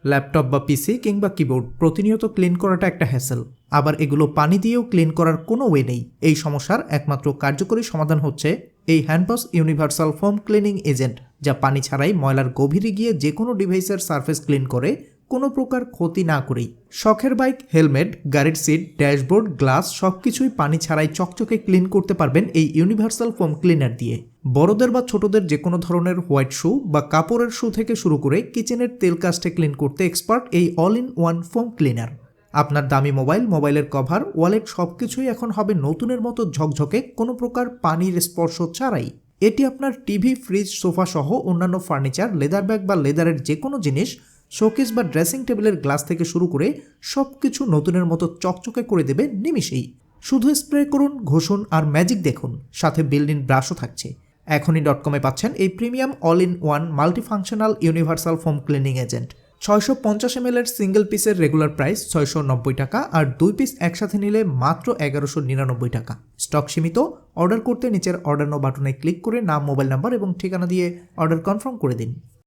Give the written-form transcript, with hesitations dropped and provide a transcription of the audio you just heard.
Laptop বা পিসি কিংবা keyboard প্রতিনিয়ত ক্লিন করাটা একটা হ্যাসেল। আবার এগুলো পানি দিয়েও ক্লিন করার কোনো ওয়ে নেই। এই সমস্যার একমাত্র কার্যকরী সমাধান হচ্ছে এই handwash universal foam cleaning agent, যা পানি ছাড়াই ময়লার গভীরে গিয়ে যে কোনো ডিভাইসের সারফেস ক্লিন করে, কোনো প্রকার ক্ষতি না করেই। শখের বাইক, হেলমেট, গাড়ির সিট, ড্যাশবোর্ড, গ্লাস সবকিছুই পানি ছাড়াই চকচকে ক্লিন করতে পারবেন এই ইউনিভার্সাল ফোম ক্লিনার দিয়ে। বড়দের বা ছোটদের যে কোনো ধরনের হোয়াইট শু বা কাপড়ের শু থেকে শুরু করে কিচেনের তেল কাস্টে ক্লিন করতে এক্সপার্ট এই all in one foam cleaner. আপনার দামি মোবাইলের কভার, ওয়ালেট সবকিছুই এখন হবে নতুনের মতো ঝকঝকে, কোনো প্রকার পানির স্পর্শ ছাড়াই। এটি আপনার টিভি, ফ্রিজ, সোফা সহ অন্যান্য ফার্নিচার, লেদার ব্যাগ বা লেদারের যে কোনো জিনিস, শোকেস বা ড্রেসিং টেবিলের গ্লাস থেকে শুরু করে সবকিছু নতুনের মতো চকচকে করে দেবে নিমিষেই। শুধু স্প্রে করুন, ঘষুন আর ম্যাজিক দেখুন, সাথে বিল্ট ইন ব্রাশও থাকছে। এখনই .com-এ পাচ্ছেন এই premium all in one multifunctional universal foam cleaning agent. 650 ml এর সিঙ্গেল পিসের রেগুলার প্রাইস 690 টাকা, আর 2 পিস একসাথে নিলে মাত্র 1199 টাকা। স্টক সীমিত। অর্ডার করতে নিচের অর্ডার নাও বাটনে ক্লিক করে নাম, মোবাইল নাম্বার এবং ঠিকানা দিয়ে অর্ডার কনফার্ম করে দিন।